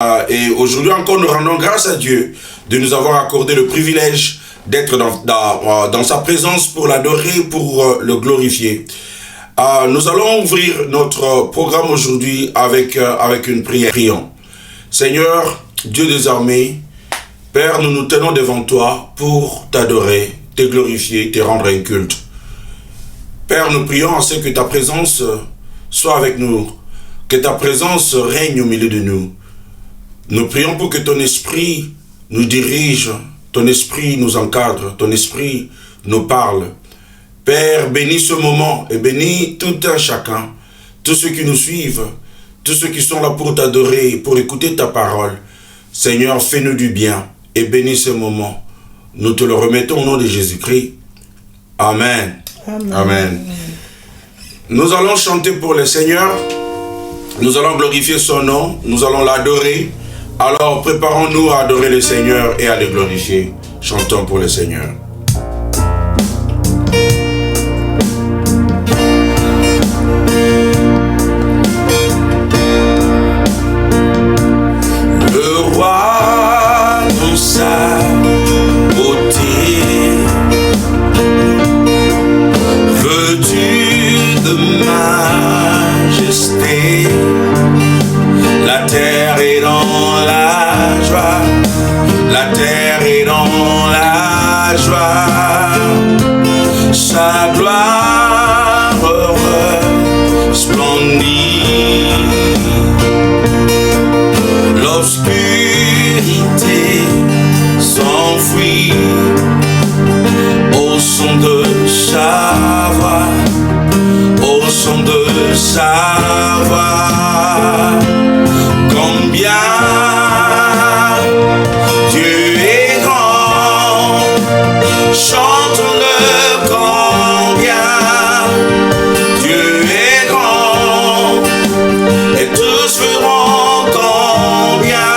Et aujourd'hui encore, nous rendons grâce à Dieu de nous avoir accordé le privilège d'être dans sa présence pour l'adorer, pour le glorifier. Nous allons ouvrir notre programme aujourd'hui avec une prière. Prions. Seigneur, Dieu des armées, Père, nous nous tenons devant toi pour t'adorer, te glorifier, te rendre un culte. Père, nous prions à ce que ta présence soit avec nous, que ta présence règne au milieu de nous. Nous prions pour que ton esprit nous dirige, ton esprit nous encadre, ton esprit nous parle. Père, bénis ce moment et bénis tout un chacun, tous ceux qui nous suivent, tous ceux qui sont là pour t'adorer, pour écouter ta parole. Seigneur, fais-nous du bien et bénis ce moment. Nous te le remettons au nom de Jésus-Christ. Amen. Amen. Amen. Nous allons chanter pour le Seigneur. Nous allons glorifier son nom. Nous allons l'adorer. Alors préparons-nous à adorer le Seigneur et à le glorifier. Chantons pour le Seigneur. Le roi dans sa beauté, vêtu de majesté, la terre est dans la joie, la terre est dans la joie, sa gloire resplendit, l'obscurité s'enfuit au son de sa voix, au son de sa voix. Combien Dieu est grand, chantons-le combien Dieu est grand, et tous verront combien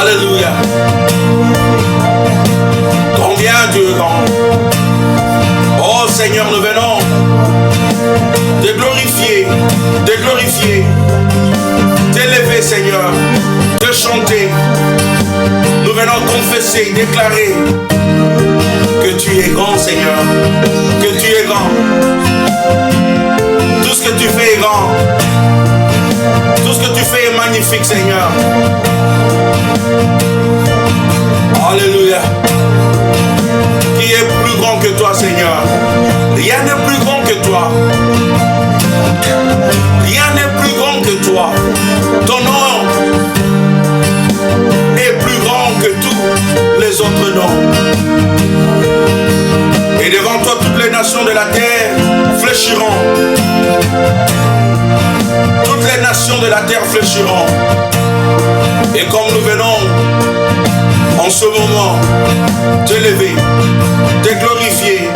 Alléluia. Combien Dieu est grand. Oh Seigneur, nous venons te glorifier, t'élever Seigneur, te chanter. Nous venons confesser, déclarer que tu es grand Seigneur, que tu es grand. Tout ce que tu fais est grand. Tout ce que tu fais est magnifique Seigneur. Alléluia. Qui est plus grand que toi Seigneur? Rien n'est plus grand que toi. Rien n'est plus grand que toi. Ton nom est plus grand que tous les autres noms. Et devant toi, toutes les nations de la terre fléchiront. Toutes les nations de la terre fléchiront. Et comme nous venons en ce moment t'élever, te glorifier,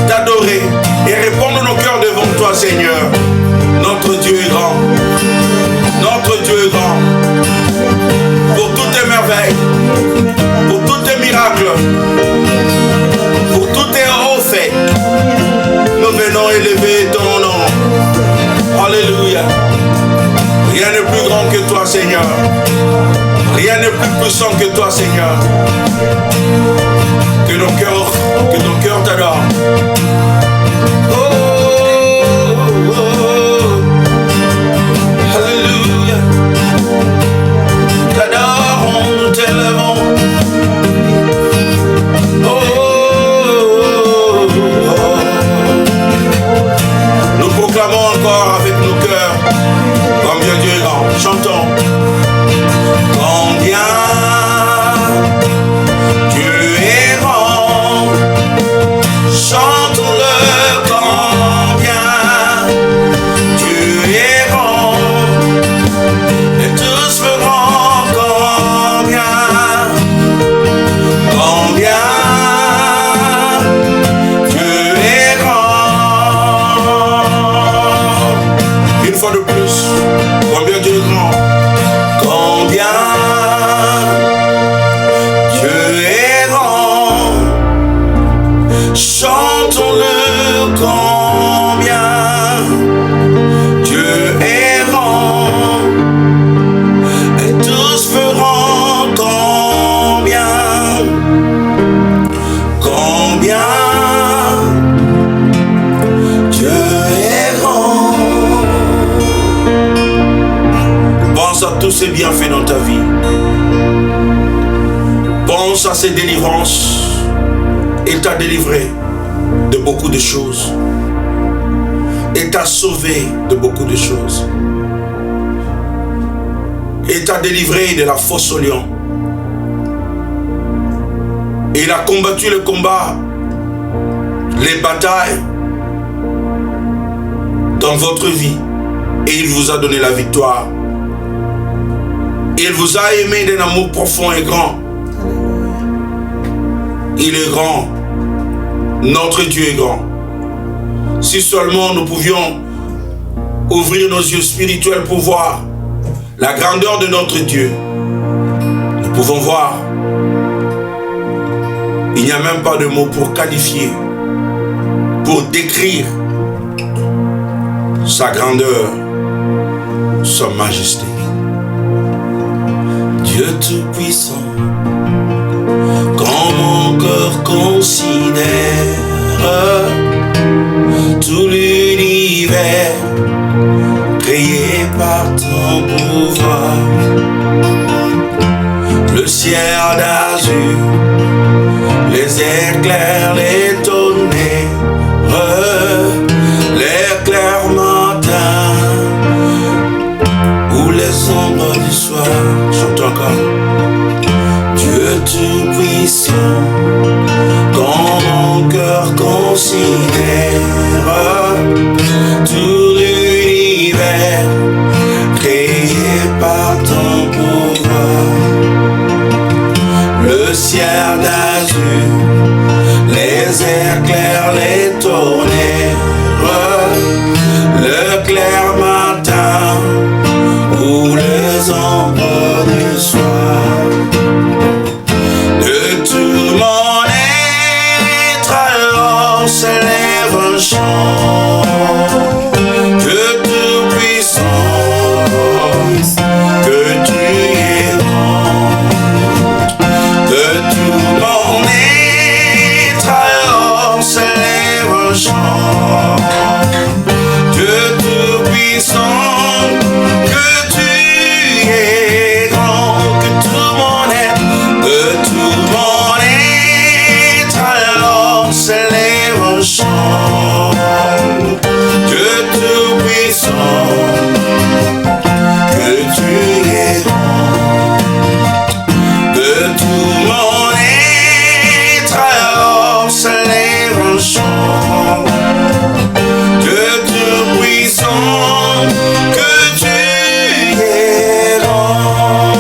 t'adorer et répondre nos cœurs devant toi Seigneur. Notre Dieu est grand. Notre Dieu est grand. Pour toutes tes merveilles, pour tous tes miracles, pour tous tes hauts faits, nous venons élever ton nom. Alléluia. Rien n'est plus grand que toi Seigneur. Rien n'est plus puissant que toi Seigneur. Que ton cœur t'adore. Oh, oh, oh. Alléluia. T'adorons, nous t'élevons. Oh, oh, oh. Nous proclamons encore avec nos cœurs combien Dieu est grand. Chantons. Combien Dieu est grand. Chantons-le combien Dieu est grand. Et tous verront combien Dieu est grand. Une fois de plus, combien Dieu est grand. Combien Dieu est grand. Chantons-le combien Dieu est grand. Et tous feront combien Dieu est grand. Pense à tous ces bienfaits dans ta vie. Pense à ces délivrances. Il t'a délivré de beaucoup de choses. Il t'a sauvé de beaucoup de choses. Il t'a délivré de la fosse au lion. Il a combattu le combat, les batailles dans votre vie. Et il vous a donné la victoire. Il vous a aimé d'un amour profond et grand. Il est grand. Notre Dieu est grand. Si seulement nous pouvions ouvrir nos yeux spirituels pour voir la grandeur de notre Dieu, nous pouvons voir. Il n'y a même pas de mots pour qualifier, pour décrire sa grandeur, sa majesté. Dieu Tout-Puissant, quand mon cœur considère tout l'univers créé par ton pouvoir, le ciel d'azur, les éclairs, les tonnerres, l'éclair matin ou les ombres du soir. Chante encore. Dieu Tout-Puissant, quand mon cœur considère tout l'univers créé par ton pouvoir, le ciel d'azur, les éclairs, les tonnerres, le clair matin ou les ombres du soir. s'élève un chant. Dieu tout-puissant, que tu es grand. De tout mon être, alors s'élève un chant. Dieu tout-puissant, que tu es grand. Que tout mon être, de tout mon être, alors s'élève un chant. Dieu tout-puissant, que tu es grand. De tout mon être, alors s'élève un chant. Dieu tout-puissant, que tu es grand.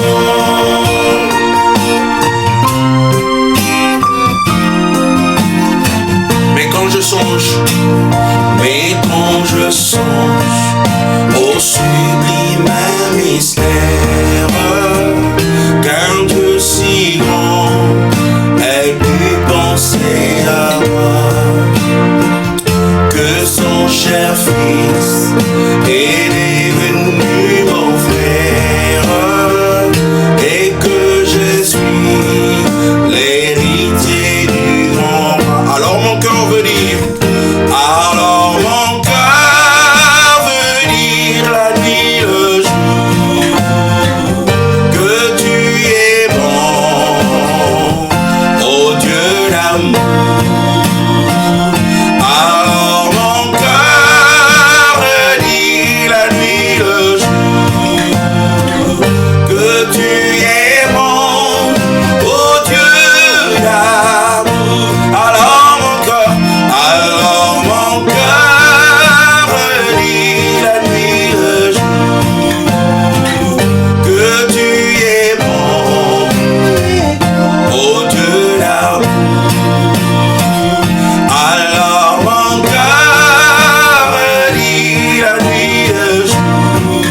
Mais quand je songe au sublime mystère qu'un Dieu si grand ait pu penser à moi, que son cher Fils est devenu mon frère et que je suis l'héritier du grand roi. Alors mon cœur veut dire, alors mon cœur veut dire la nuit, le jour, que tu es bon, ô Dieu d'amour. Alors mon cœur dit la nuit, le jour, que tu es bon, ô Dieu d'amour. Alors mon cœur dit la nuit, le jour, que tu es bon, ô Dieu d'amour. Alors mon cœur dit la nuit, le jour,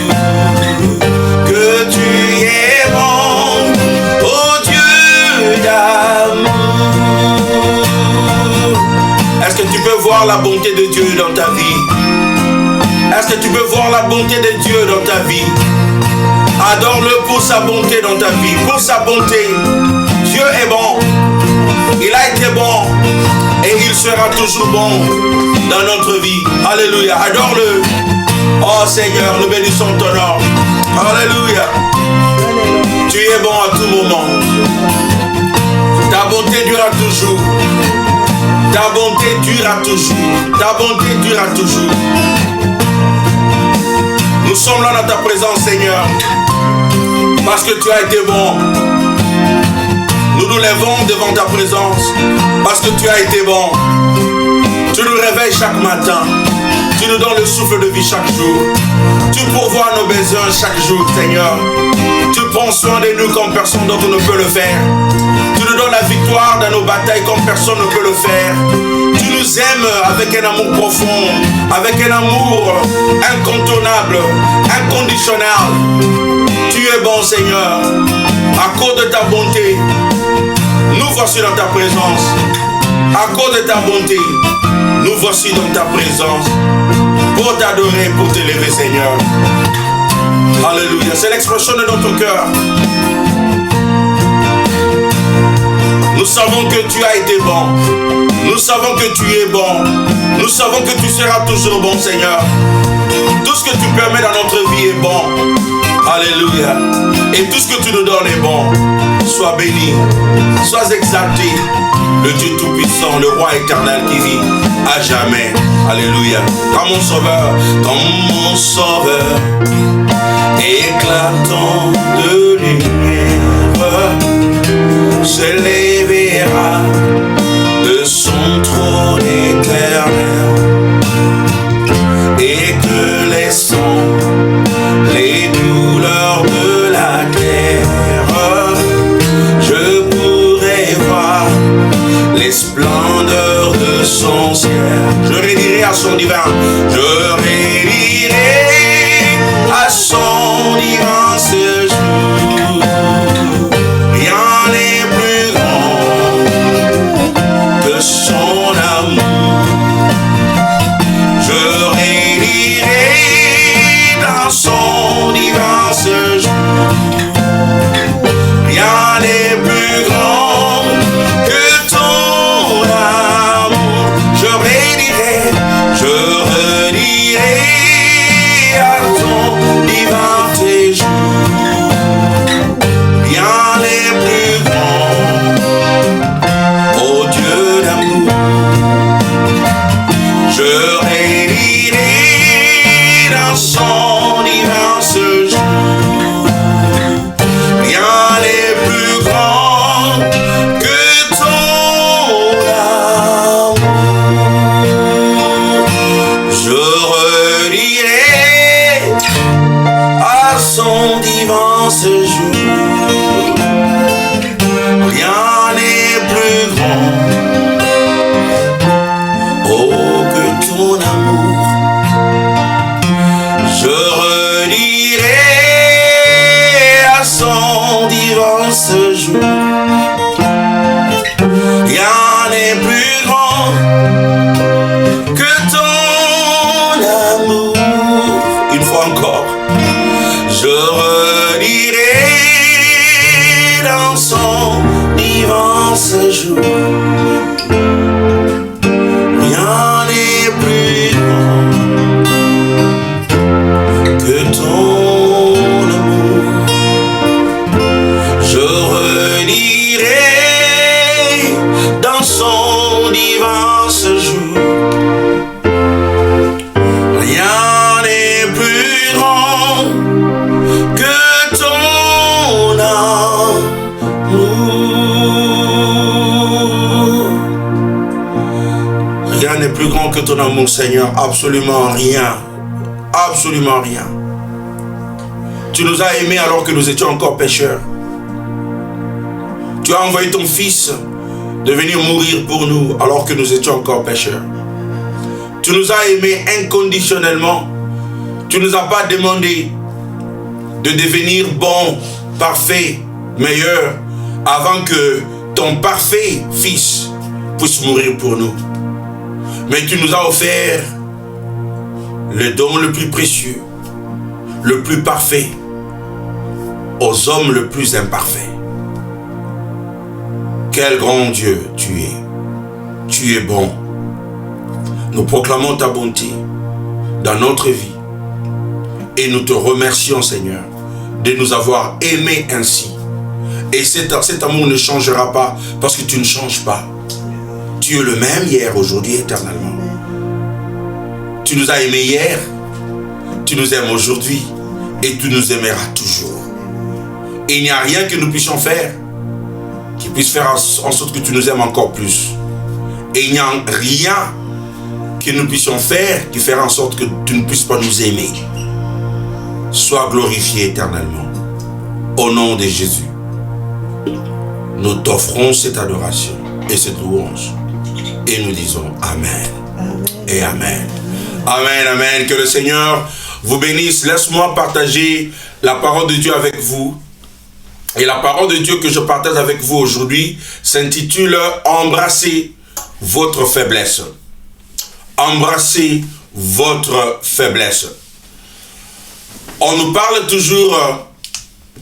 que tu es bon, ô Dieu d'amour. Est-ce que tu peux voir la bonté de Dieu dans ta vie? Est-ce que tu peux voir la bonté de Dieu dans ta vie? Adore-le pour sa bonté dans ta vie, pour sa bonté. Dieu est bon. Il a été bon et il sera toujours bon dans notre vie. Alléluia. Adore-le. Oh Seigneur, nous bénissons ton nom. Alléluia. Tu es bon à tout moment. Ta bonté durera toujours. Ta bonté durera toujours. Ta bonté durera toujours. Nous sommes là dans ta présence, Seigneur, parce que tu as été bon. Nous nous lèvons devant ta présence parce que tu as été bon. Tu nous réveilles chaque matin. Tu nous donnes le souffle de vie chaque jour. Tu pourvois nos besoins chaque jour, Seigneur. Tu prends soin de nous comme personne d'autre ne peut le faire. Tu nous donnes la victoire dans nos batailles comme personne ne peut le faire. Tu nous aimes avec un amour profond, avec un amour incontournable, inconditionnel. Tu es bon, Seigneur. À cause de ta bonté, nous voici dans ta présence. À cause de ta bonté, nous voici dans ta présence. Pour t'adorer, pour t'élever, Seigneur. Alléluia. C'est l'expression de notre cœur. Nous savons que tu as été bon. Nous savons que tu es bon. Nous savons que tu seras toujours bon, Seigneur. Tout ce que tu permets dans notre vie est bon. Alléluia. Et tout ce que tu nous donnes est bon. Sois béni. Sois exalté. Le Dieu Tout-Puissant, le Roi éternel qui vit à jamais. Alléluia. Comme mon sauveur, éclatant de lumière, se lèvera de son trône éternel, et que les sons, les douleurs de la terre, je pourrai voir les splendeurs de son ciel. Je rédirai à son divin, je rédirai à son divin séjour. Rien n'est plus grand que son amour. ce jour. Rien n'est plus grand que ton amour. Une fois encore, je redirai dans son immense jour. Rien n'est plus grand que ton amour. Je redirai dans son immense jour. Rien n'est plus grand que ton amour. Rien n'est plus grand que ton amour, Seigneur. Absolument rien. Absolument rien. Tu nous as aimés alors que nous étions encore pécheurs. Tu as envoyé ton Fils de venir mourir pour nous alors que nous étions encore pécheurs. Tu nous as aimés inconditionnellement. Tu ne nous as pas demandé de devenir bon, parfait, meilleur avant que ton parfait Fils puisse mourir pour nous. Mais tu nous as offert le don le plus précieux, le plus parfait, aux hommes le plus imparfaits. Quel grand Dieu tu es. Tu es bon. Nous proclamons ta bonté dans notre vie. Et nous te remercions, Seigneur, de nous avoir aimés ainsi. Et cet amour ne changera pas parce que tu ne changes pas. Tu es le même hier, aujourd'hui, éternellement. Tu nous as aimés hier, tu nous aimes aujourd'hui et tu nous aimeras toujours. Et il n'y a rien que nous puissions faire qui puisse faire en sorte que tu nous aimes encore plus. Et il n'y a rien que nous puissions faire qui fera en sorte que tu ne puisses pas nous aimer. Sois glorifié éternellement. Au nom de Jésus, nous t'offrons cette adoration et cette louange. Et nous disons Amen. Amen. Et Amen. Amen, Amen. Que le Seigneur vous bénisse. Laisse-moi partager la parole de Dieu avec vous. Et la parole de Dieu que je partage avec vous aujourd'hui s'intitule « Embrassez votre faiblesse ». Embrassez votre faiblesse. On nous parle toujours,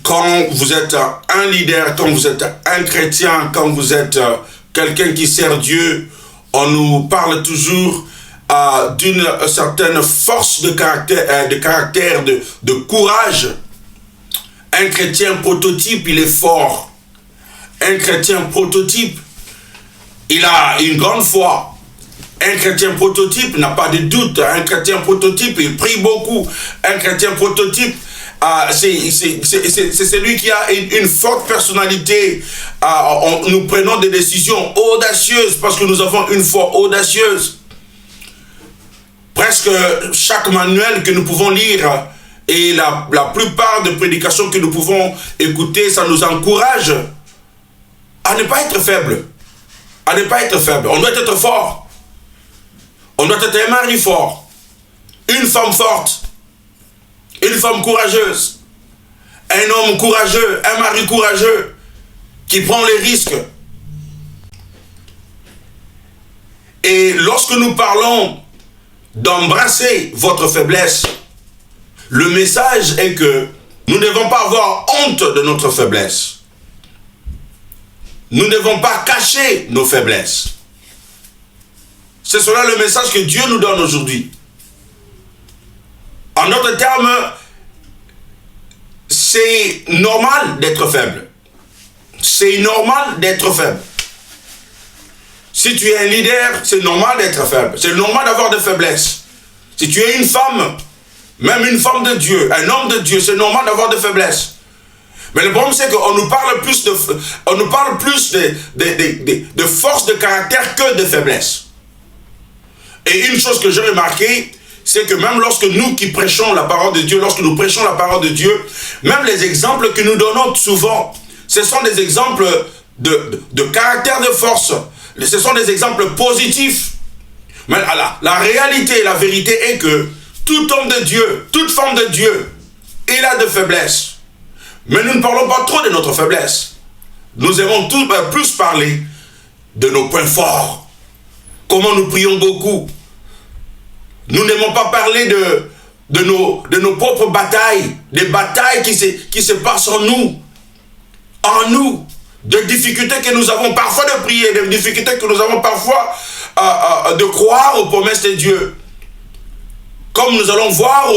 quand vous êtes un leader, quand vous êtes un chrétien, quand vous êtes quelqu'un qui sert Dieu, on nous parle toujours d'une certaine force de caractère, de courage. Un chrétien prototype, il est fort. Un chrétien prototype, il a une grande foi. Un chrétien prototype n'a pas de doute. Un chrétien prototype, il prie beaucoup. Un chrétien prototype, c'est celui qui a une forte personnalité. Nous prenons des décisions audacieuses parce que nous avons une foi audacieuse. Presque chaque manuel que nous pouvons lire et la plupart des prédications que nous pouvons écouter, ça nous encourage à ne pas être faible. À ne pas être faible. On doit être fort. On doit être un mari fort. Une femme forte. Une femme courageuse. Un homme courageux. Un mari courageux. Qui prend les risques. Et lorsque nous parlons d'embrasser votre faiblesse, le message est que nous ne devons pas avoir honte de notre faiblesse. Nous ne devons pas cacher nos faiblesses. C'est cela le message que Dieu nous donne aujourd'hui. En d'autres termes, c'est normal d'être faible. C'est normal d'être faible. Si tu es un leader, c'est normal d'être faible. C'est normal d'avoir des faiblesses. Si tu es une femme, même une femme de Dieu, un homme de Dieu, c'est normal d'avoir des faiblesses. Mais le problème, c'est qu'on nous parle plus de force de caractère que de faiblesse. Et une chose que j'ai remarqué, c'est que même lorsque nous qui prêchons la parole de Dieu, lorsque nous prêchons la parole de Dieu, même les exemples que nous donnons souvent, ce sont des exemples de caractère de force. Ce sont des exemples positifs. Mais la réalité et la vérité est que tout homme de Dieu, toute femme de Dieu, il a de faiblesses. Mais nous ne parlons pas trop de notre faiblesse. nous aimons plus parler de nos points forts. Comment nous prions beaucoup. Nous n'aimons pas parler de nos propres batailles, des batailles qui se passent en nous, des difficultés que nous avons parfois de prier, des difficultés que nous avons parfois de croire aux promesses de Dieu. Comme nous allons voir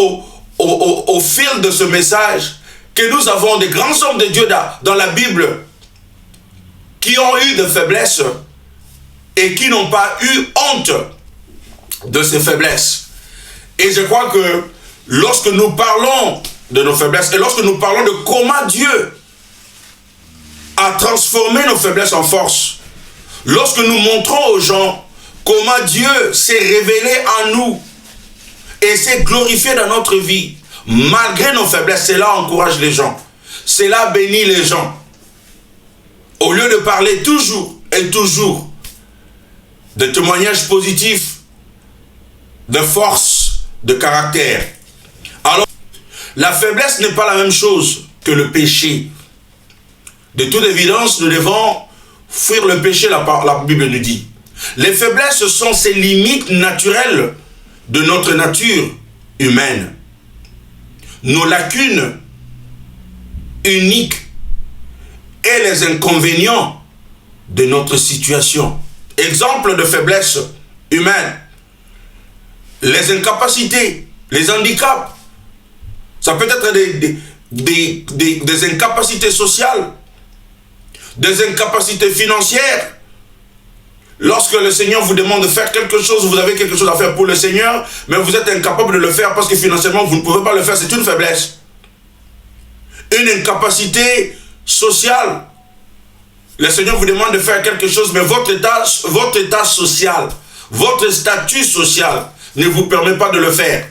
au fil de ce message, que nous avons des grands hommes de Dieu dans la Bible qui ont eu des faiblesses et qui n'ont pas eu honte de ces faiblesses. Et je crois que lorsque nous parlons de nos faiblesses et lorsque nous parlons de comment Dieu a transformé nos faiblesses en force, lorsque nous montrons aux gens comment Dieu s'est révélé en nous et s'est glorifié dans notre vie, malgré nos faiblesses, cela encourage les gens, cela bénit les gens. Au lieu de parler toujours et toujours de témoignages positifs, de force, de caractère. Alors, la faiblesse n'est pas la même chose que le péché. De toute évidence, nous devons fuir le péché, la Bible nous dit. Les faiblesses sont ces limites naturelles de notre nature humaine. Nos lacunes uniques et les inconvénients de notre situation. Exemple de faiblesse humaine. Les incapacités, les handicaps. Ça peut être des incapacités sociales, des incapacités financières. Lorsque le Seigneur vous demande de faire quelque chose, vous avez quelque chose à faire pour le Seigneur, mais vous êtes incapable de le faire parce que financièrement vous ne pouvez pas le faire, c'est une faiblesse. Une incapacité sociale. Le Seigneur vous demande de faire quelque chose, mais votre état social, votre statut social ne vous permet pas de le faire.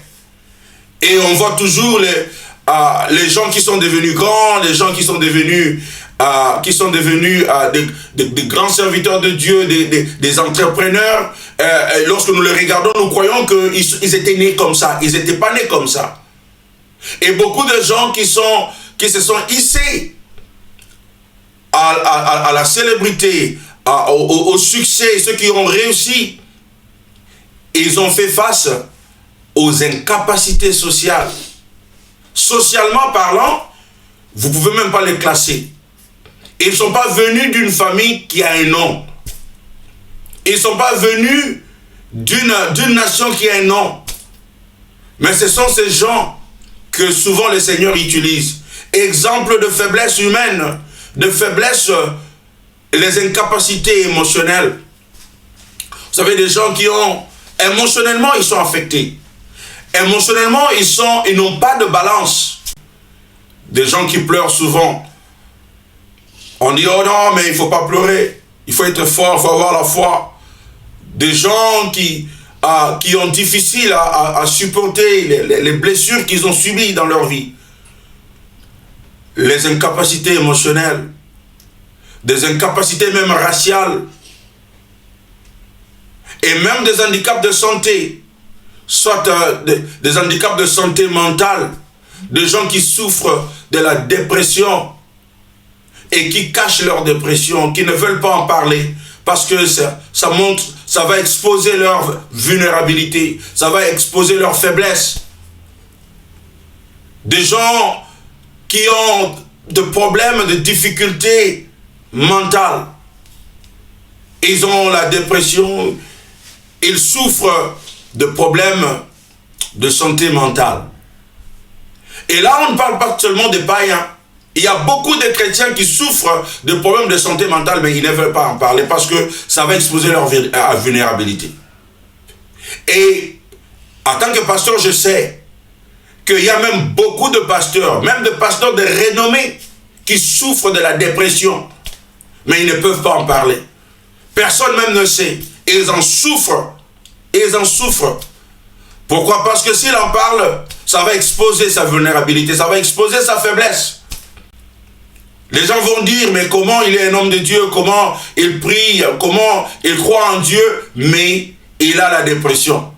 Et on voit toujours les gens qui sont devenus grands, les gens qui sont devenus des grands serviteurs de Dieu, des entrepreneurs. Lorsque nous les regardons, nous croyons qu'ils étaient nés comme ça. Ils n'étaient pas nés comme ça. Et beaucoup de gens qui se sont hissés à la célébrité, au succès, ceux qui ont réussi, ils ont fait face aux incapacités sociales. Socialement parlant, vous ne pouvez même pas les classer. Ils ne sont pas venus d'une famille qui a un nom. Ils ne sont pas venus d'une nation qui a un nom. Mais ce sont ces gens que souvent le Seigneur utilise. Exemple de faiblesse humaine, de faiblesse, les incapacités émotionnelles. Vous savez, des gens qui ont, émotionnellement, ils sont affectés. Émotionnellement, ils n'ont pas de balance. Des gens qui pleurent souvent. On dit, oh non, mais il ne faut pas pleurer. Il faut être fort, il faut avoir la foi. Des gens qui ont difficile à supporter les blessures qu'ils ont subies dans leur vie. Les incapacités émotionnelles. Des incapacités même raciales. Et même des handicaps de santé. Soit des handicaps de santé mentale. Des gens qui souffrent de la dépression. Et qui cachent leur dépression, qui ne veulent pas en parler, parce que ça va exposer leur vulnérabilité, ça va exposer leur faiblesse. Des gens qui ont des problèmes, de difficultés mentales, ils ont la dépression, ils souffrent de problèmes de santé mentale. Et là, on ne parle pas seulement des païens. Il y a beaucoup de chrétiens qui souffrent de problèmes de santé mentale, mais ils ne veulent pas en parler parce que ça va exposer leur vulnérabilité. Et en tant que pasteur, je sais qu'il y a même beaucoup de pasteurs, même de pasteurs de renommée, qui souffrent de la dépression, mais ils ne peuvent pas en parler. Personne même ne sait. Ils en souffrent. Ils en souffrent. Pourquoi? Parce que s'il en parle, ça va exposer sa vulnérabilité, ça va exposer sa faiblesse. Les gens vont dire, mais comment il est un homme de Dieu, comment il prie, comment il croit en Dieu, mais il a la dépression.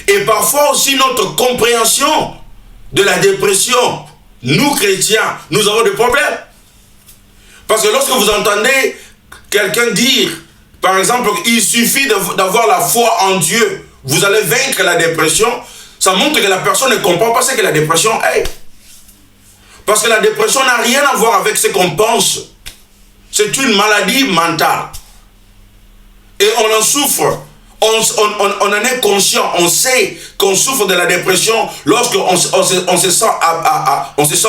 Et parfois aussi notre compréhension de la dépression, nous chrétiens, nous avons des problèmes. Parce que lorsque vous entendez quelqu'un dire, par exemple, il suffit d'avoir la foi en Dieu, vous allez vaincre la dépression, ça montre que la personne ne comprend pas ce que la dépression est. Parce que la dépression n'a rien à voir avec ce qu'on pense. C'est une maladie mentale. Et on en souffre. On en est conscient. On sait qu'on souffre de la dépression lorsqu'on se sent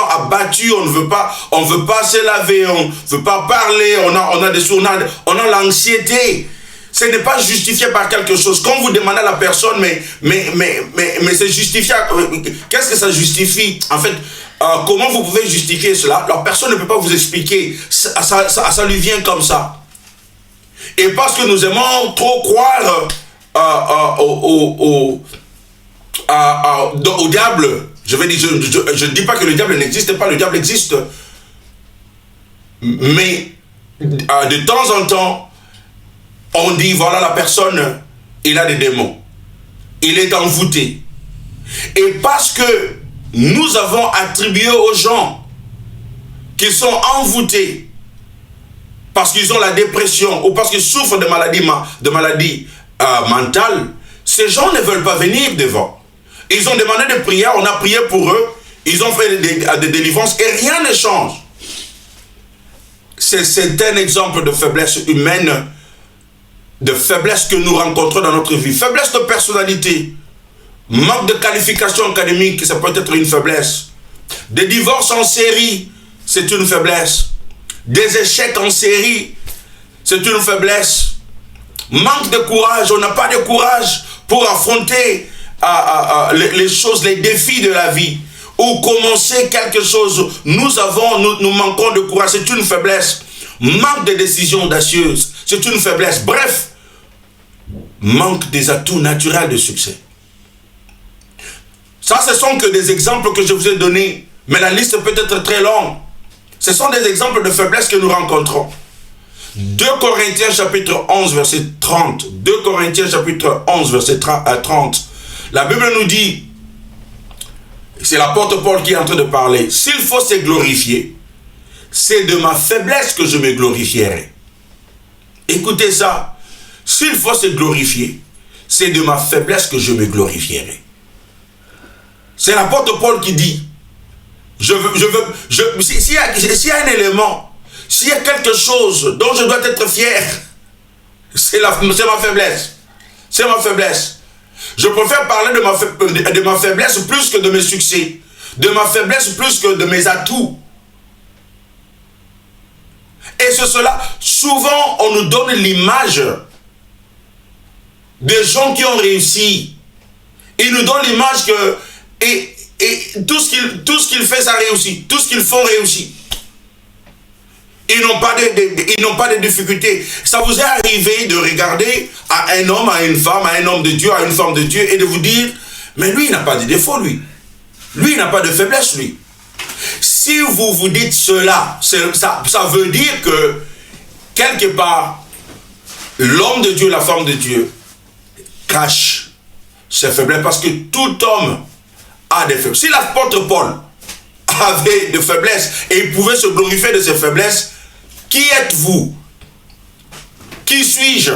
abattu. On ne veut pas se laver. On ne veut pas parler. On a des sournages. On a l'anxiété. Ce n'est pas justifié par quelque chose. Quand vous demandez à la personne, mais c'est justifié. Qu'est-ce que ça justifie? En fait, comment vous pouvez justifier cela? La personne ne peut pas vous expliquer. Ça lui vient comme ça. Et parce que nous aimons trop croire au diable, je ne dis pas que le diable n'existe pas, le diable existe. Mais de temps en temps, on dit, voilà la personne, il a des démons. Il est envoûté. Et parce que nous avons attribué aux gens qui sont envoûtés, parce qu'ils ont la dépression ou parce qu'ils souffrent de maladies mentales, ces gens ne veulent pas venir devant. Ils ont demandé des prières, on a prié pour eux, ils ont fait des délivrances et rien ne change. C'est un exemple de faiblesse humaine, de faiblesse que nous rencontrons dans notre vie. Faiblesse de personnalité, manque de qualification académique, ça peut être une faiblesse. Des divorces en série, c'est une faiblesse. Des échecs en série, c'est une faiblesse. Manque de courage, on n'a pas de courage pour affronter les choses, les défis de la vie. Ou commencer quelque chose, nous manquons de courage, c'est une faiblesse. Manque de décisions audacieuses, c'est une faiblesse. Bref, manque des atouts naturels de succès. Ça, ce sont que des exemples que je vous ai donnés, mais la liste peut être très longue. Ce sont des exemples de faiblesse que nous rencontrons. 2 Corinthiens chapitre 11 verset 30. 2 Corinthiens chapitre 11 verset 30. La Bible nous dit, c'est l'apôtre Paul qui est en train de parler, s'il faut se glorifier, c'est de ma faiblesse que je me glorifierai. Écoutez ça. S'il faut se glorifier, c'est de ma faiblesse que je me glorifierai. C'est l'apôtre Paul qui dit, s'il y a un élément, s'il y a quelque chose dont je dois être fier, c'est ma faiblesse. C'est ma faiblesse. Je préfère parler de ma faiblesse plus que de mes succès. De ma faiblesse plus que de mes atouts. Et c'est cela, souvent on nous donne l'image des gens qui ont réussi. Ils nous donnent l'image que et tout ce qu'ils font, ça réussit. Tout ce qu'ils font réussit. Ils n'ont pas de difficultés. Ça vous est arrivé de regarder à un homme, à une femme, à un homme de Dieu, à une femme de Dieu, et de vous dire, mais lui, il n'a pas de défaut, lui. Lui, il n'a pas de faiblesse, lui. Si vous vous dites cela, ça veut dire que, quelque part, l'homme de Dieu, la femme de Dieu, cache ses faiblesses, parce que tout homme a des faiblesses. Si l'apôtre Paul avait des faiblesses et il pouvait se glorifier de ses faiblesses, qui êtes-vous? Qui suis-je?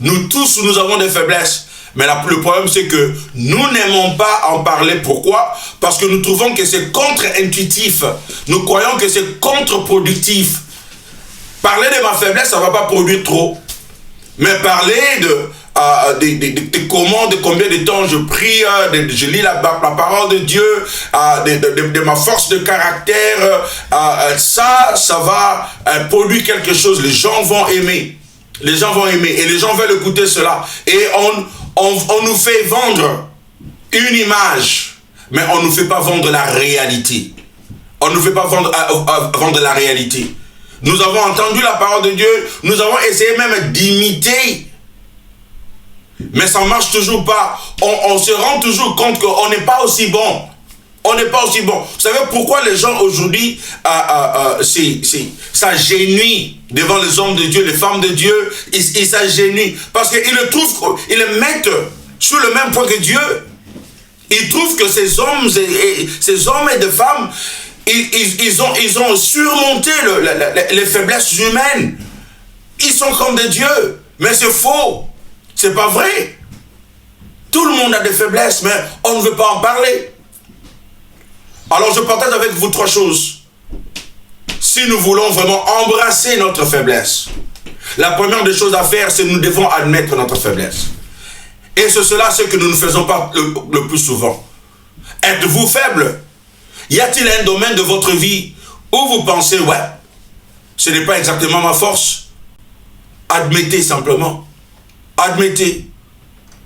Nous tous, nous avons des faiblesses. Mais le problème, c'est que nous n'aimons pas en parler. Pourquoi? Parce que nous trouvons que c'est contre-intuitif. Nous croyons que c'est contre-productif. Parler de ma faiblesse, ça ne va pas produire trop. Mais parler de combien de temps je prie, je lis la parole de Dieu, de ma force de caractère, ça va produire quelque chose. Les gens vont aimer. Les gens vont aimer et les gens veulent écouter cela. Et on nous fait vendre une image, mais on ne nous fait pas vendre la réalité. On ne nous fait pas vendre la réalité. Nous avons entendu la parole de Dieu, nous avons essayé même d'imiter, mais ça ne marche toujours pas. On se rend toujours compte qu'on n'est pas aussi bon. On n'est pas aussi bon. Vous savez pourquoi les gens aujourd'hui s'agenouillent devant les hommes de Dieu, les femmes de Dieu? Ils s'agenouillent parce qu'ils le trouvent, ils le mettent sur le même point que Dieu. Ils trouvent que ces hommes et des femmes, ils ont surmonté les faiblesses humaines. Ils sont comme des dieux. Mais c'est faux. C'est pas vrai. Tout le monde a des faiblesses, mais on ne veut pas en parler. Alors je partage avec vous 3 choses. Si nous voulons vraiment embrasser notre faiblesse, la première des choses à faire, c'est que nous devons admettre notre faiblesse. Et c'est cela ce que nous ne faisons pas le plus souvent. Êtes-vous faible? Y a-t-il un domaine de votre vie où vous pensez, ouais, ce n'est pas exactement ma force? Admettez simplement. Admettez.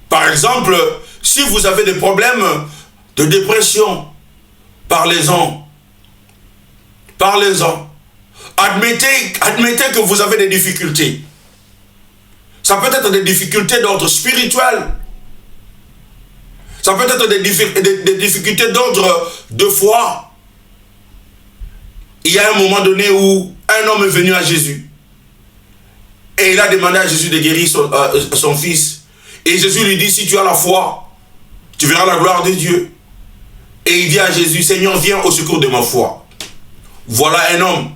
Par exemple, si vous avez des problèmes de dépression, parlez-en. Parlez-en. Admettez que vous avez des difficultés. Ça peut être des difficultés d'ordre spirituel. Ça peut être des difficultés d'ordre de foi. Il y a un moment donné où un homme est venu à Jésus. Et il a demandé à Jésus de guérir son fils. Et Jésus lui dit, si tu as la foi, tu verras la gloire de Dieu. Et il dit à Jésus, Seigneur, viens au secours de ma foi. Voilà un homme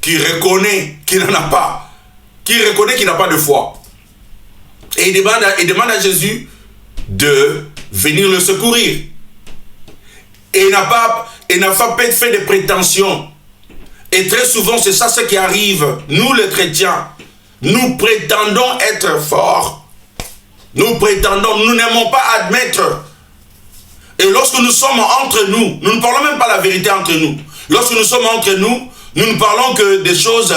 qui reconnaît qu'il n'en a pas. Qui reconnaît qu'il n'a pas de foi. Et il demande à Jésus de venir le secourir. Et il n'a pas fait de prétentions. Et très souvent, c'est ça ce qui arrive. Nous, les chrétiens, nous prétendons être forts. Nous prétendons, nous n'aimons pas admettre. Et lorsque nous sommes entre nous, nous ne parlons même pas la vérité entre nous. Lorsque nous sommes entre nous, nous ne parlons que des choses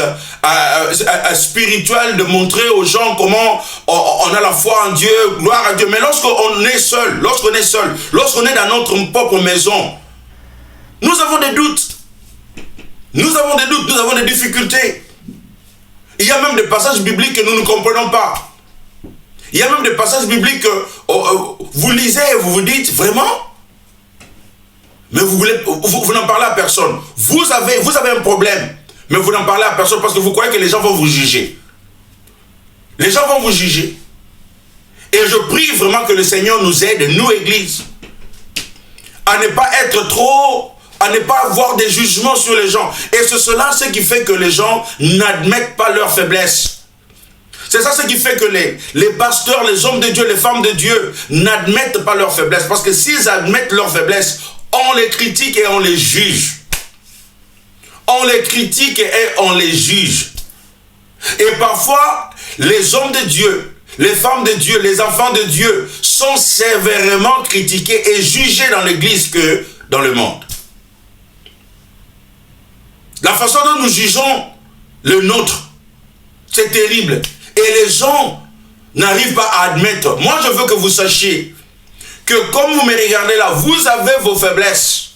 spirituelles, de montrer aux gens comment on a la foi en Dieu, gloire à Dieu. Mais lorsqu'on est seul, lorsqu'on est dans notre propre maison, nous avons des doutes. Nous avons des difficultés. Il y a même des passages bibliques que nous ne comprenons pas. Il y a même des passages bibliques que vous lisez et vous vous dites, vraiment? Mais vous n'en parlez à personne. Vous avez un problème, mais vous n'en parlez à personne parce que vous croyez que les gens vont vous juger. Les gens vont vous juger. Et je prie vraiment que le Seigneur nous aide, nous, Église, à ne pas être trop, à ne pas avoir des jugements sur les gens. Et c'est cela ce qui fait que les gens n'admettent pas leur faiblesse. C'est ça ce qui fait que les pasteurs, les hommes de Dieu, les femmes de Dieu n'admettent pas leur faiblesse. Parce que s'ils admettent leur faiblesse, on les critique et on les juge. On les critique et on les juge. Et parfois, les hommes de Dieu, les femmes de Dieu, les enfants de Dieu sont sévèrement critiqués et jugés dans l'église que dans le monde. La façon dont nous jugeons le nôtre, c'est terrible. Et les gens n'arrivent pas à admettre. Moi, je veux que vous sachiez que comme vous me regardez là, vous avez vos faiblesses.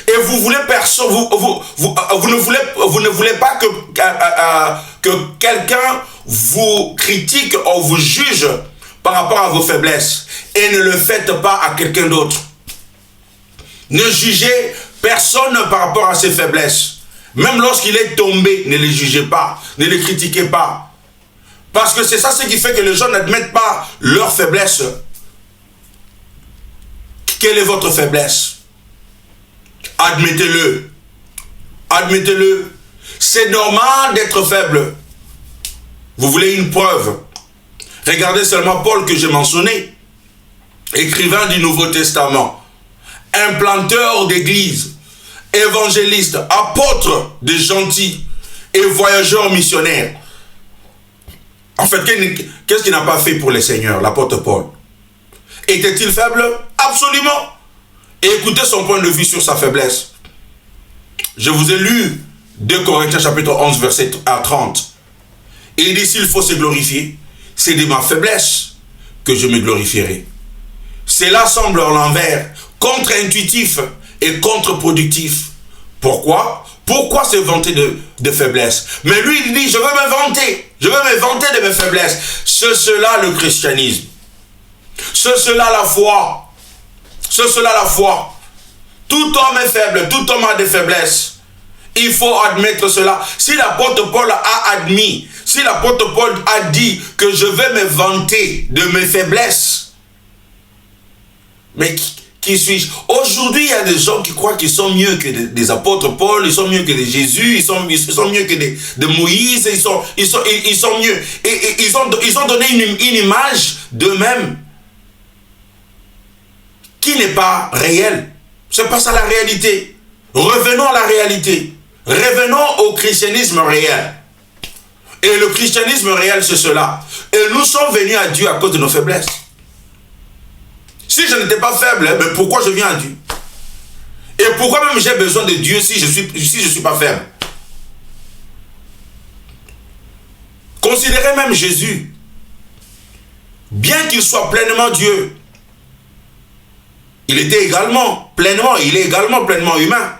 Et vous voulez personne, vous ne voulez pas que quelqu'un vous critique ou vous juge par rapport à vos faiblesses. Et ne le faites pas à quelqu'un d'autre. Ne jugez personne par rapport à ses faiblesses. Même lorsqu'il est tombé, ne le jugez pas, ne le critiquez pas. Parce que c'est ça ce qui fait que les gens n'admettent pas leur faiblesse. Quelle est votre faiblesse? Admettez-le. Admettez-le. C'est normal d'être faible. Vous voulez une preuve? Regardez seulement Paul que j'ai mentionné, écrivain du Nouveau Testament, implanteur d'église, évangéliste, apôtre des gentils et voyageur missionnaire. En fait, qu'est-ce qu'il n'a pas fait pour le Seigneur, l'apôtre Paul? Était-il faible? Absolument. Et écoutez son point de vue sur sa faiblesse. Je vous ai lu 2 Corinthiens chapitre 11 verset 30. Et il dit, s'il faut se glorifier, c'est de ma faiblesse que je me glorifierai. Cela semble à l'envers, contre-intuitif et contre-productif. Pourquoi? Pourquoi se vanter de faiblesse? Mais lui, il dit, je veux me vanter. Je veux me vanter de mes faiblesses. C'est cela le christianisme. C'est cela la foi. C'est cela la foi. Tout homme est faible, tout homme a des faiblesses. Il faut admettre cela. Si l'apôtre Paul a admis, si l'apôtre Paul a dit que je vais me vanter de mes faiblesses, mais qui suis-je? Oh, Aujourd'hui, il y a des gens qui croient qu'ils sont mieux que des apôtres Paul, ils sont mieux que des Jésus, ils sont mieux que de Moïse, ils sont mieux. Et ils ont donné une image d'eux-mêmes qui n'est pas réelle. C'est pas ça la réalité. Revenons à la réalité. Revenons au christianisme réel. Et le christianisme réel, c'est cela. Et nous sommes venus à Dieu à cause de nos faiblesses. Si je n'étais pas faible, mais pourquoi je viens à Dieu? Et pourquoi même j'ai besoin de Dieu si je suis pas faible? Considérez même Jésus. Bien qu'il soit pleinement Dieu, il est également pleinement humain.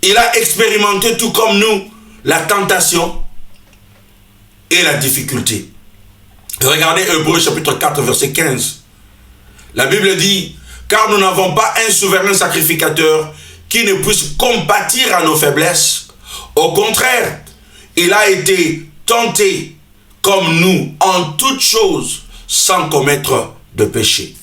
Il a expérimenté tout comme nous la tentation et la difficulté. Regardez Hébreux chapitre 4 verset 15. La Bible dit, car nous n'avons pas un souverain sacrificateur qui ne puisse compatir à nos faiblesses. Au contraire, il a été tenté comme nous en toutes choses sans commettre de péché.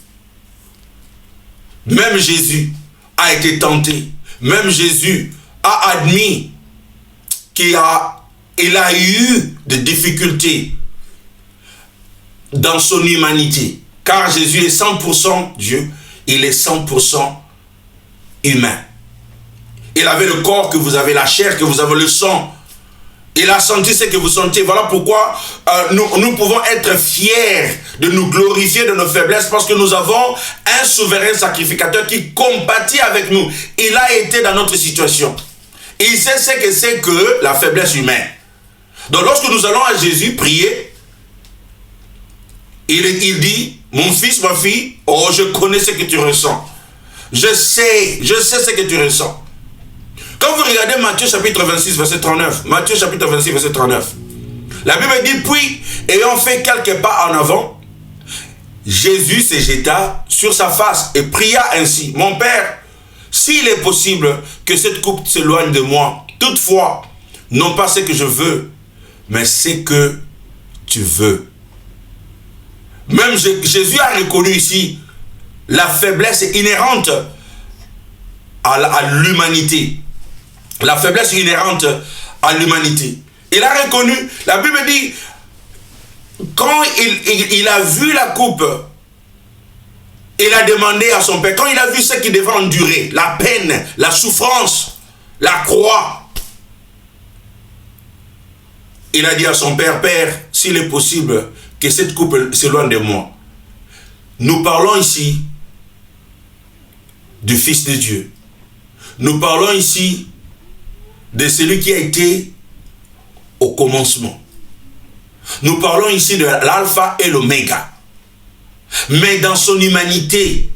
Même Jésus a été tenté. Même Jésus a admis qu'il a eu des difficultés dans son humanité. Car Jésus est 100% Dieu, il est 100% humain. Il avait le corps que vous avez, la chair que vous avez, le sang. Il a senti ce que vous sentez. Voilà pourquoi nous pouvons être fiers de nous glorifier de nos faiblesses, parce que nous avons un souverain sacrificateur qui compatit avec nous. Il a été dans notre situation. Il sait ce que c'est que la faiblesse humaine. Donc lorsque nous allons à Jésus prier, il dit, mon fils, ma fille, oh, je connais ce que tu ressens. Je sais ce que tu ressens. Quand vous regardez Matthieu chapitre 26, verset 39, Matthieu chapitre 26, verset 39, la Bible dit, puis, ayant fait quelques pas en avant, Jésus se jeta sur sa face et pria ainsi, mon Père, s'il est possible que cette coupe s'éloigne de moi, toutefois, non pas ce que je veux, mais ce que tu veux. Même Jésus a reconnu ici la faiblesse inhérente à l'humanité. La faiblesse inhérente à l'humanité. Il a reconnu, la Bible dit, quand il a vu la coupe, il a demandé à son Père, quand il a vu ce qu'il devait endurer, la peine, la souffrance, la croix, il a dit à son Père, Père, s'il est possible que cette coupe s'éloigne de moi. Nous parlons ici du Fils de Dieu. Nous parlons ici de celui qui a été au commencement. Nous parlons ici de l'alpha et l'oméga. Mais dans son humanité,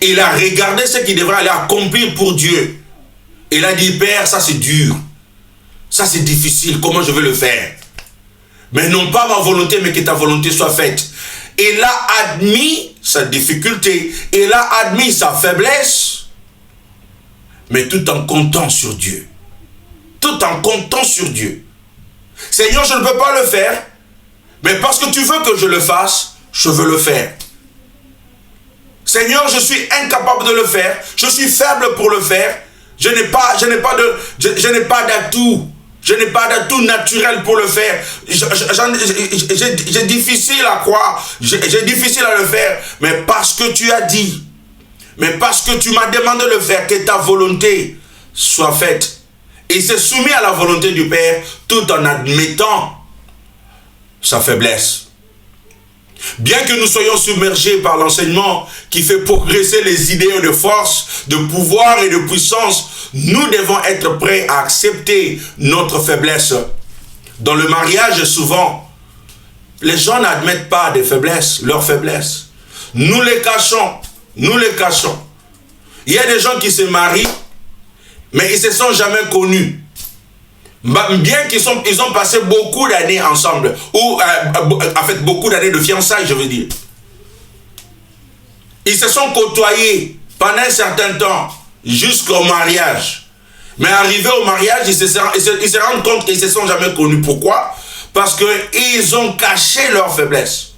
il a regardé ce qu'il devrait aller accomplir pour Dieu. Il a dit, Père, ça c'est dur. Ça c'est difficile, comment je vais le faire? Mais non pas ma volonté, mais que ta volonté soit faite. Il a admis sa difficulté, il a admis sa faiblesse, mais tout en comptant sur Dieu. Tout en comptant sur Dieu. Seigneur, je ne peux pas le faire, mais parce que tu veux que je le fasse, je veux le faire. Seigneur, je suis incapable de le faire, je suis faible pour le faire, je n'ai pas d'atout. Je n'ai pas d'atout naturel pour le faire. J'ai difficile à croire. J'ai difficile à le faire. Mais parce que tu as dit, mais parce que tu m'as demandé de le faire, que ta volonté soit faite. Il s'est soumis à la volonté du Père tout en admettant sa faiblesse. Bien que nous soyons submergés par l'enseignement qui fait progresser les idées de force, de pouvoir et de puissance, nous devons être prêts à accepter notre faiblesse. Dans le mariage, souvent, les gens n'admettent pas des faiblesses, leurs faiblesses. Nous les cachons, nous les cachons. Il y a des gens qui se marient, mais ils ne se sont jamais connus. Bien qu'ils ont passé beaucoup d'années ensemble, ou en fait beaucoup d'années de fiançailles, je veux dire. Ils se sont côtoyés pendant un certain temps, jusqu'au mariage. Mais arrivé au mariage, ils se rendent compte qu'ils ne se sont jamais connus. Pourquoi? Parce qu'ils ont caché leurs faiblesses.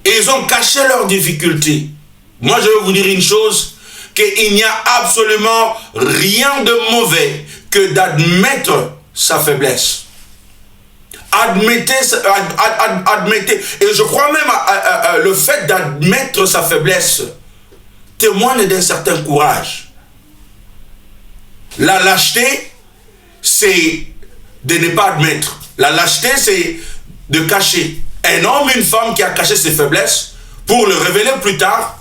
Ils ont caché leurs difficultés. Moi, je vais vous dire une chose, qu'il n'y a absolument rien de mauvais que d'admettre sa faiblesse. Admettez, et je crois même le fait d'admettre sa faiblesse témoigne d'un certain courage. La lâcheté, c'est de ne pas admettre. La lâcheté, c'est de cacher. Un homme, une femme qui a caché ses faiblesses, pour le révéler plus tard,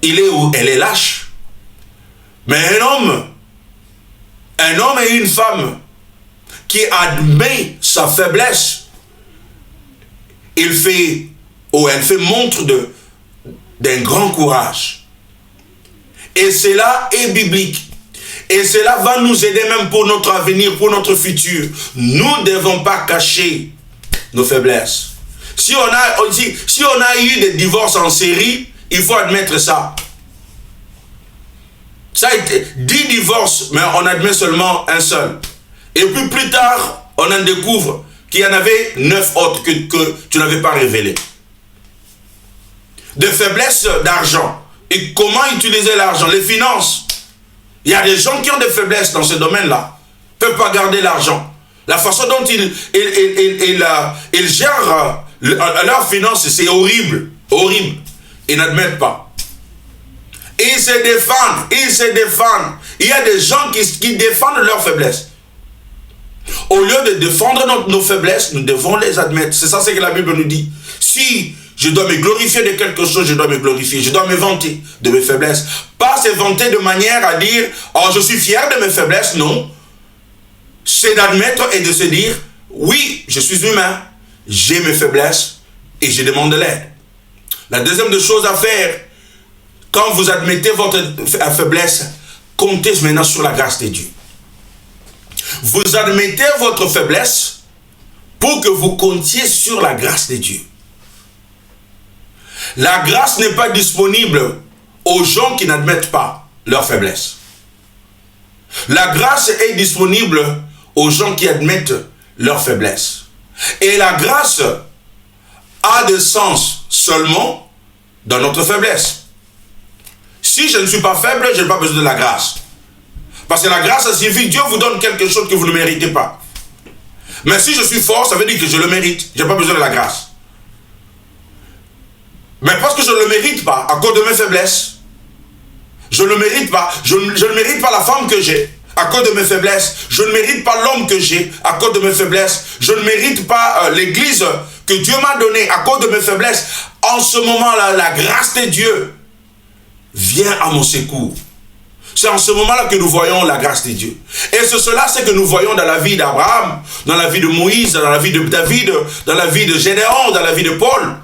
il est où? Elle est lâche. Mais un homme et une femme qui admet sa faiblesse, il fait, ou elle fait montre d'un grand courage. Et cela est biblique. Et cela va nous aider même pour notre avenir, pour notre futur. Nous ne devons pas cacher nos faiblesses. Si on a eu des divorces en série, il faut admettre ça. Ça a été 10 divorces, mais on admet seulement un seul. Et puis plus tard, on en découvre qu'il y en avait 9 autres que tu n'avais pas révélés. De faiblesse d'argent. Et comment utiliser l'argent? Les finances. Il y a des gens qui ont des faiblesses dans ce domaine-là. Ils ne peuvent pas garder l'argent. La façon dont ils gèrent leurs finances, c'est horrible. Horrible. Ils n'admettent pas. Ils se défendent. Il y a des gens qui défendent leurs faiblesses. Au lieu de défendre nos faiblesses, nous devons les admettre. C'est ça ce que la Bible nous dit. Si je dois me glorifier de quelque chose, je dois me glorifier. Je dois me vanter de mes faiblesses. Pas se vanter de manière à dire « Oh, je suis fier de mes faiblesses ». Non. C'est d'admettre et de se dire « Oui, je suis humain. J'ai mes faiblesses et je demande de l'aide ». La deuxième chose à faire, quand vous admettez votre faiblesse, comptez maintenant sur la grâce de Dieu. Vous admettez votre faiblesse pour que vous comptiez sur la grâce de Dieu. La grâce n'est pas disponible aux gens qui n'admettent pas leur faiblesse. La grâce est disponible aux gens qui admettent leur faiblesse. Et la grâce a de sens seulement dans notre faiblesse. Si je ne suis pas faible, je n'ai pas besoin de la grâce. Parce que la grâce, ça signifie que Dieu vous donne quelque chose que vous ne méritez pas. Mais si je suis fort, ça veut dire que je le mérite. Je n'ai pas besoin de la grâce. Mais parce que je ne le mérite pas, à cause de mes faiblesses, je ne le mérite pas. Je ne mérite pas la femme que j'ai, à cause de mes faiblesses. Je ne mérite pas l'homme que j'ai, à cause de mes faiblesses. Je ne mérite pas l'église que Dieu m'a donnée, à cause de mes faiblesses. En ce moment-là, la grâce de Dieu vient à mon secours. C'est en ce moment-là que nous voyons la grâce de Dieu. Et c'est cela, c'est que nous voyons dans la vie d'Abraham, dans la vie de Moïse, dans la vie de David, dans la vie de Gédéon, dans la vie de Paul.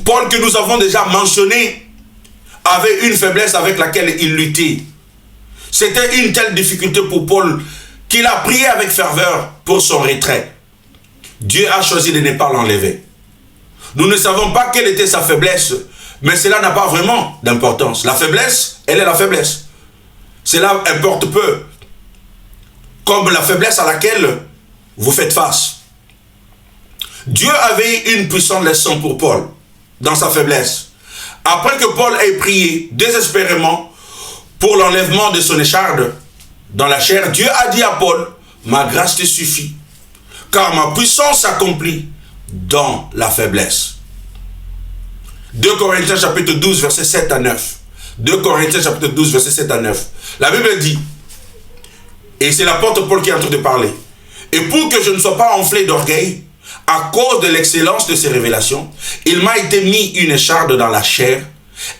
Paul, que nous avons déjà mentionné, avait une faiblesse avec laquelle il luttait. C'était une telle difficulté pour Paul qu'il a prié avec ferveur pour son retrait. Dieu a choisi de ne pas l'enlever. Nous ne savons pas quelle était sa faiblesse, mais cela n'a pas vraiment d'importance. La faiblesse, elle est la faiblesse. Cela importe peu. Comme la faiblesse à laquelle vous faites face. Dieu avait une puissante leçon pour Paul dans sa faiblesse. Après que Paul ait prié désespérément pour l'enlèvement de son écharde dans la chair, Dieu a dit à Paul, « Ma grâce te suffit, car ma puissance s'accomplit dans la faiblesse. » 2 Corinthiens chapitre 12, verset 7 à 9. 2 Corinthiens chapitre 12, verset 7 à 9. La Bible dit, et c'est l'apôtre Paul qui est en train de parler, « Et pour que je ne sois pas enflé d'orgueil, à cause de l'excellence de ses révélations, il m'a été mis une écharde dans la chair,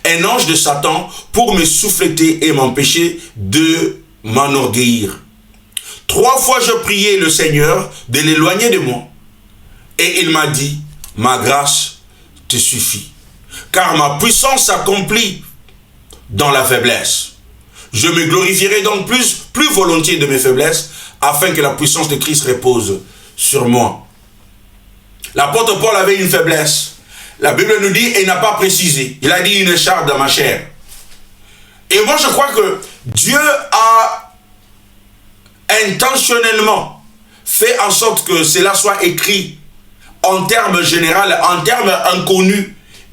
un ange de Satan pour me souffleter et m'empêcher de m'enorgueillir. 3 fois je priais le Seigneur de l'éloigner de moi. Et il m'a dit, ma grâce te suffit, car ma puissance s'accomplit dans la faiblesse. Je me glorifierai donc plus volontiers de mes faiblesses, afin que la puissance de Christ repose sur moi. » L'apôtre Paul avait une faiblesse. La Bible nous dit, et il n'a pas précisé. Il a dit une écharpe dans ma chair. Et moi je crois que Dieu a intentionnellement fait en sorte que cela soit écrit en termes généraux, en termes inconnus,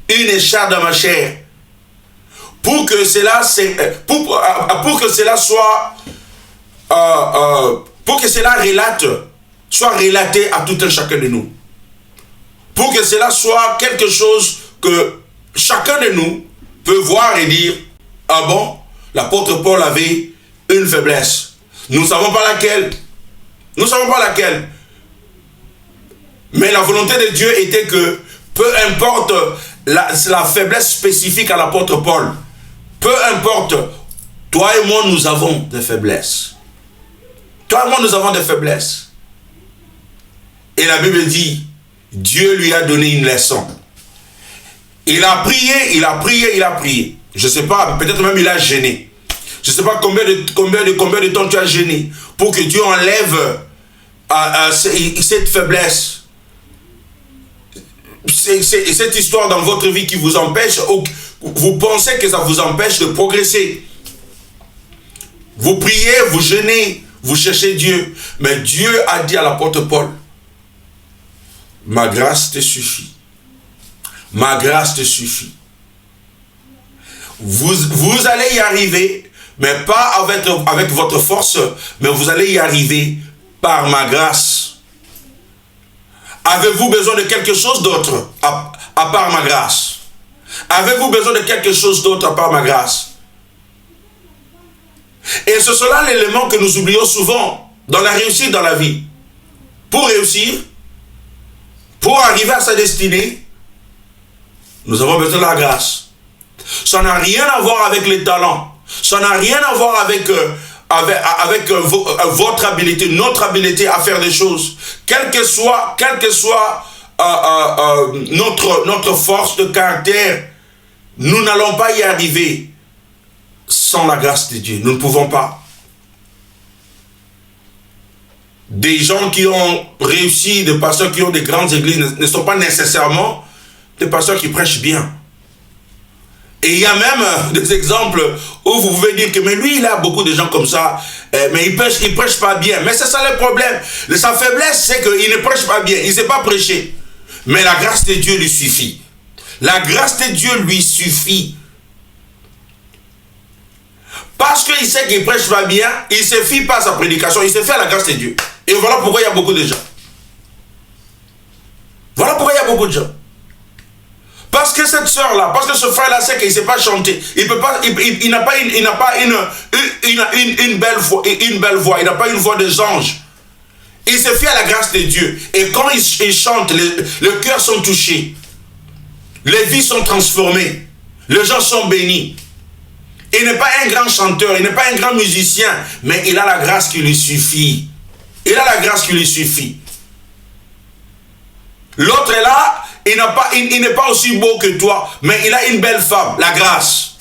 une écharpe dans ma chair. Pour que cela soit, pour que cela soit relaté à tout un chacun de nous. Pour que cela soit quelque chose que chacun de nous peut voir et dire, ah bon, l'apôtre Paul avait une faiblesse. Nous ne savons pas laquelle. Nous ne savons pas laquelle. Mais la volonté de Dieu était que, peu importe la faiblesse spécifique à l'apôtre Paul, peu importe, toi et moi, nous avons des faiblesses. Toi et moi, nous avons des faiblesses. Et la Bible dit, Dieu lui a donné une leçon. Il a prié, il a prié, il a prié. Je ne sais pas, peut-être même il a gêné. Je ne sais pas combien de temps tu as gêné pour que Dieu enlève cette faiblesse. Cette histoire dans votre vie qui vous empêche, vous pensez que ça vous empêche de progresser. Vous priez, vous jeûnez, vous cherchez Dieu. Mais Dieu a dit à l'apôtre Paul, ma grâce te suffit. Ma grâce te suffit. Vous allez y arriver, mais pas avec votre force, mais vous allez y arriver par ma grâce. Avez-vous besoin de quelque chose d'autre à part ma grâce? Avez-vous besoin de quelque chose d'autre à part ma grâce? Et c'est cela l'élément que nous oublions souvent dans la réussite dans la vie. Pour réussir, pour arriver à sa destinée, nous avons besoin de la grâce. Ça n'a rien à voir avec les talents. Ça n'a rien à voir avec votre habilité, notre habilité à faire des choses. Quelle que soit notre force de caractère, nous n'allons pas y arriver sans la grâce de Dieu. Nous ne pouvons pas. Des gens qui ont réussi, des pasteurs qui ont des grandes églises ne sont pas nécessairement des pasteurs qui prêchent bien. Et il y a même des exemples où vous pouvez dire que mais lui, il a beaucoup de gens comme ça, mais il prêche pas bien. Mais c'est ça le problème. Sa faiblesse, c'est qu'il ne prêche pas bien. Il ne sait pas prêcher. Mais la grâce de Dieu lui suffit. La grâce de Dieu lui suffit. Parce qu'il sait qu'il ne prêche pas bien, il ne se fie pas à sa prédication, il se fie à la grâce de Dieu. Et voilà pourquoi il y a beaucoup de gens. Voilà pourquoi il y a beaucoup de gens. Parce que cette soeur-là, parce que ce frère-là sait qu'il ne sait pas chanter. Il n'a pas une belle voix, il n'a pas une voix des anges. Il se fie à la grâce de Dieu. Et quand il chante, les cœurs sont touchés. Les vies sont transformées. Les gens sont bénis. Il n'est pas un grand chanteur, il n'est pas un grand musicien, mais il a la grâce qui lui suffit. Il a la grâce qui lui suffit. L'autre est là, il n'est pas aussi beau que toi, mais il a une belle femme, la grâce.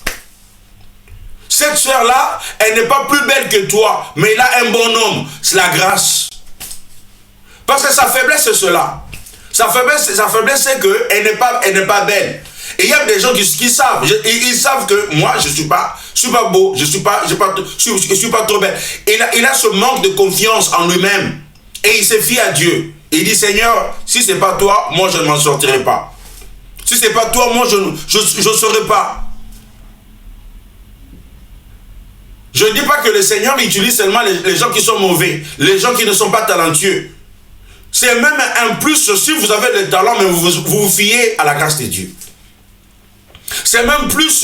Cette soeur-là, elle n'est pas plus belle que toi, mais il a un bon homme, c'est la grâce. Parce que sa faiblesse, c'est cela. Sa faiblesse, c'est qu'elle n'est pas belle. Et il y a des gens qui savent, ils savent que moi, je suis pas beau, je suis pas trop belle. Il a ce manque de confiance en lui-même. Et il se fie à Dieu. Il dit, Seigneur, si ce n'est pas toi, moi je ne m'en sortirai pas. Si ce n'est pas toi, moi je ne saurais pas. Je ne dis pas que le Seigneur utilise seulement les gens qui sont mauvais, les gens qui ne sont pas talentueux. C'est même un plus si vous avez le talent, mais vous fiez à la grâce de Dieu. C'est même plus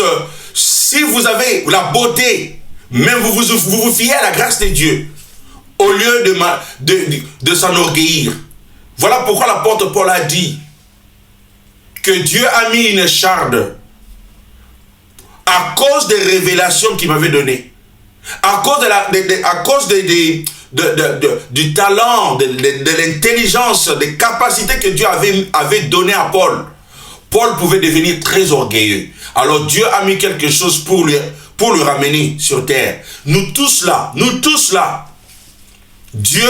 si vous avez la beauté, mais vous vous fiez à la grâce de Dieu, au lieu de s'enorgueillir. Voilà pourquoi l'apôtre Paul a dit que Dieu a mis une écharde à cause des révélations qu'il m'avait données, à cause du talent, de l'intelligence, des capacités que Dieu avait données à Paul. Paul pouvait devenir très orgueilleux. Alors Dieu a mis quelque chose pour le ramener sur terre. Nous tous là, Dieu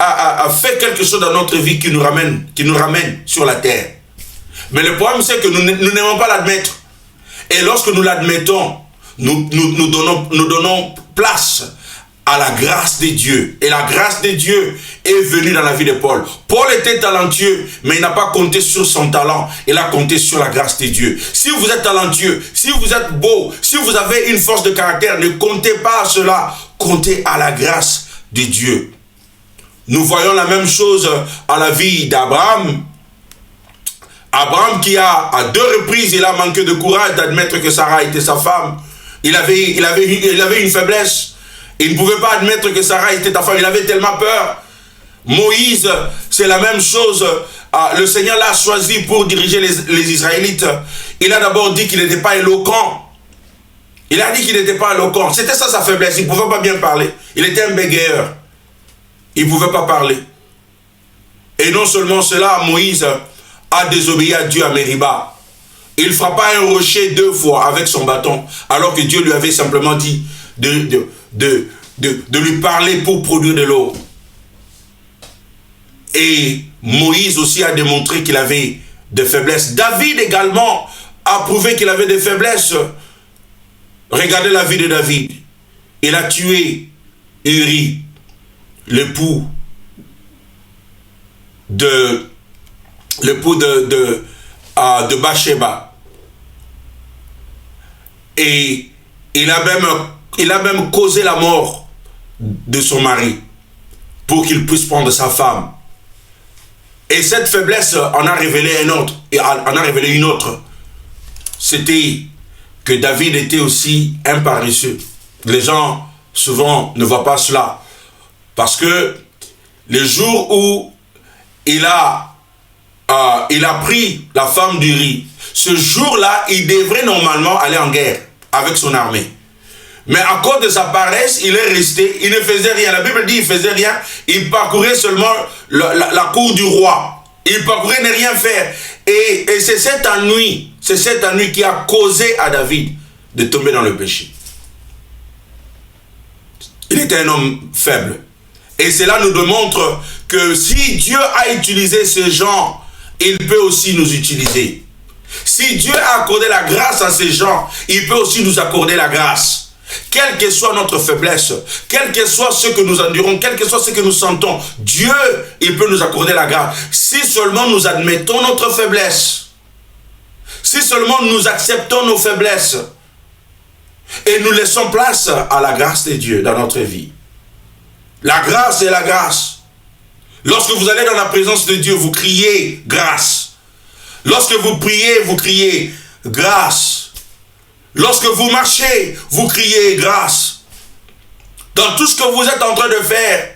a fait quelque chose dans notre vie qui nous ramène sur la terre. Mais le problème, c'est que nous n'aimons pas l'admettre. Et lorsque nous l'admettons, nous donnons place à la grâce de Dieu. Et la grâce de Dieu est venue dans la vie de Paul. Paul était talentueux, mais il n'a pas compté sur son talent. Il a compté sur la grâce de Dieu. Si vous êtes talentueux, si vous êtes beau, si vous avez une force de caractère, ne comptez pas à cela. Comptez à la grâce de Dieu. Nous voyons la même chose à la vie d'Abraham. Abraham qui à 2 reprises, il a manqué de courage d'admettre que Sarah était sa femme. Il avait une faiblesse. Il ne pouvait pas admettre que Sarah était ta femme. Il avait tellement peur. Moïse, c'est la même chose. Le Seigneur l'a choisi pour diriger les Israélites. Il a d'abord dit qu'il n'était pas éloquent. Il a dit qu'il n'était pas éloquent. C'était ça sa faiblesse. Il ne pouvait pas bien parler. Il était un bégayeur. Il ne pouvait pas parler. Et non seulement cela, Moïse a désobéi à Dieu à Mériba. Il frappa un rocher 2 fois avec son bâton, alors que Dieu lui avait simplement dit de lui parler pour produire de l'eau. Et Moïse aussi a démontré qu'il avait des faiblesses. David également a prouvé qu'il avait des faiblesses. Regardez la vie de David. Il a tué Uri, l'époux de Bathsheba. Et il a même causé la mort de son mari pour qu'il puisse prendre sa femme. Et cette faiblesse en a révélé une autre. C'était que David était aussi un paresseux. Les gens souvent ne voient pas cela. Parce que le jour où il a pris la femme d'Uri, ce jour-là, il devrait normalement aller en guerre avec son armée. Mais à cause de sa paresse, il est resté, il ne faisait rien. La Bible dit qu'il ne faisait rien, il parcourait seulement la cour du roi. Il parcourait ne rien faire. Et c'est cet ennui qui a causé à David de tomber dans le péché. Il était un homme faible. Et cela nous démontre que si Dieu a utilisé ces gens, il peut aussi nous utiliser. Si Dieu a accordé la grâce à ces gens, il peut aussi nous accorder la grâce. Quelle que soit notre faiblesse, quel que soit ce que nous endurons, quel que soit ce que nous sentons, Dieu, il peut nous accorder la grâce. Si seulement nous admettons notre faiblesse, si seulement nous acceptons nos faiblesses et nous laissons place à la grâce de Dieu dans notre vie. La grâce est la grâce. Lorsque vous allez dans la présence de Dieu, vous criez grâce. Lorsque vous priez, vous criez grâce. Lorsque vous marchez, vous criez grâce. Dans tout ce que vous êtes en train de faire,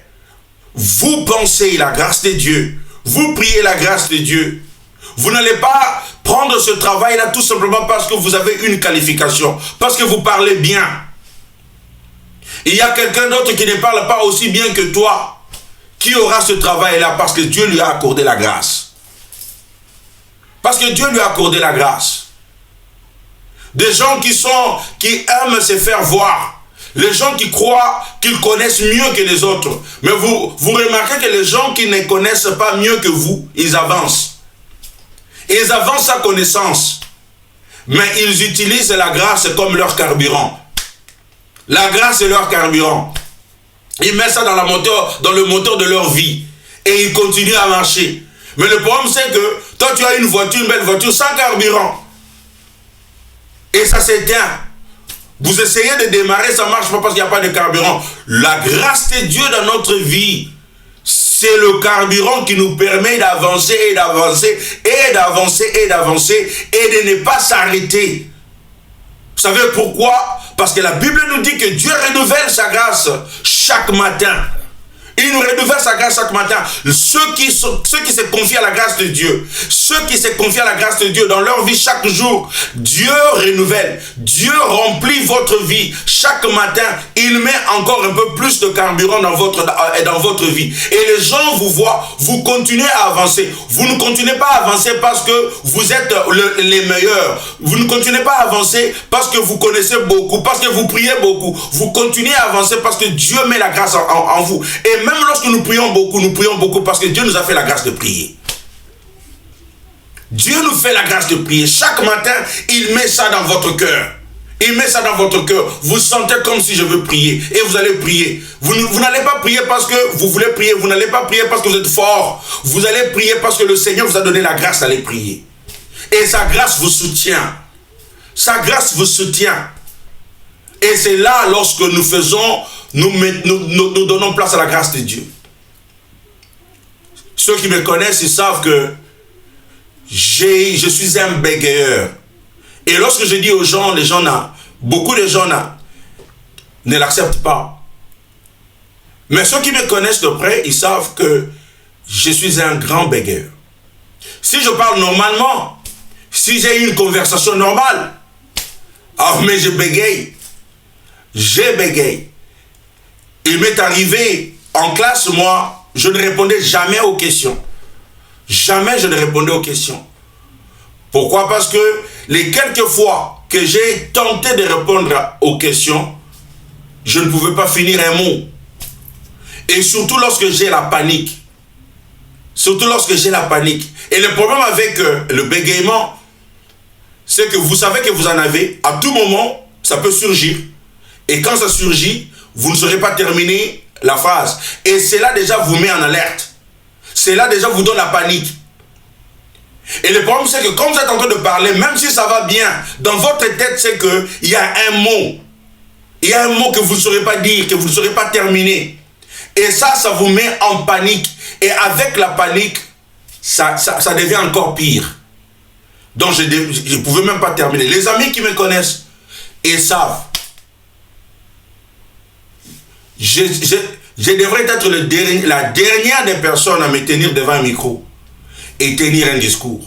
vous pensez la grâce de Dieu. Vous priez la grâce de Dieu. Vous n'allez pas prendre ce travail-là tout simplement parce que vous avez une qualification, parce que vous parlez bien. Il y a quelqu'un d'autre qui ne parle pas aussi bien que toi, qui aura ce travail-là parce que Dieu lui a accordé la grâce. Parce que Dieu lui a accordé la grâce. Des gens qui aiment se faire voir. Les gens qui croient qu'ils connaissent mieux que les autres. Mais vous remarquez que les gens qui ne connaissent pas mieux que vous, ils avancent. Ils avancent sa connaissance. Mais ils utilisent la grâce comme leur carburant. La grâce est leur carburant. Ils mettent ça dans le moteur de leur vie. Et ils continuent à marcher. Mais le problème c'est que toi tu as une belle voiture sans carburant. Et ça s'éteint. Vous essayez de démarrer, ça ne marche pas parce qu'il n'y a pas de carburant. La grâce de Dieu dans notre vie, c'est le carburant qui nous permet d'avancer et d'avancer et d'avancer et d'avancer et de ne pas s'arrêter. Vous savez pourquoi? Parce que la Bible nous dit que Dieu renouvelle sa grâce chaque matin. Il nous renouvelle sa grâce chaque matin. Ceux qui se confient à la grâce de Dieu, ceux qui se confient à la grâce de Dieu dans leur vie chaque jour, Dieu renouvelle, Dieu remplit votre vie. Chaque matin, il met encore un peu plus de carburant dans votre vie. Et les gens vous voient, vous continuez à avancer. Vous ne continuez pas à avancer parce que vous êtes les meilleurs. Vous ne continuez pas à avancer parce que vous connaissez beaucoup, parce que vous priez beaucoup. Vous continuez à avancer parce que Dieu met la grâce en vous. Et même lorsque nous prions beaucoup parce que Dieu nous a fait la grâce de prier. Dieu nous fait la grâce de prier. Chaque matin, il met ça dans votre cœur. Il met ça dans votre cœur. Vous sentez comme si je veux prier. Et vous allez prier. Vous n'allez pas prier parce que vous voulez prier. Vous n'allez pas prier parce que vous êtes fort. Vous allez prier parce que le Seigneur vous a donné la grâce d'aller prier. Et sa grâce vous soutient. Sa grâce vous soutient. Et c'est là, lorsque nous faisons, nous donnons place à la grâce de Dieu. Ceux qui me connaissent, ils savent que je suis un bégayeur. Et lorsque je dis aux gens, beaucoup de gens ne l'acceptent pas. Mais ceux qui me connaissent de près, ils savent que je suis un grand bégayeur. Si je parle normalement, si j'ai une conversation normale, mais je bégaye. Je bégaye. Il m'est arrivé en classe, moi, je ne répondais jamais aux questions. Jamais je ne répondais aux questions. Pourquoi? Parce que les quelques fois que j'ai tenté de répondre aux questions, je ne pouvais pas finir un mot. Et surtout lorsque j'ai la panique. Surtout lorsque j'ai la panique. Et le problème avec le bégaiement, c'est que vous savez que vous en avez. À tout moment, ça peut surgir. Et quand ça surgit, vous ne saurez pas terminer la phrase. Et cela déjà vous met en alerte. Cela déjà vous donne la panique. Et le problème, c'est que quand vous êtes en train de parler, même si ça va bien, dans votre tête, c'est qu'il y a un mot. Il y a un mot que vous ne saurez pas dire, que vous ne saurez pas terminer. Et ça vous met en panique. Et avec la panique, ça devient encore pire. Donc je ne pouvais même pas terminer. Les amis qui me connaissent, ils savent. Je devrais être la dernière des personnes à me tenir devant un micro et tenir un discours.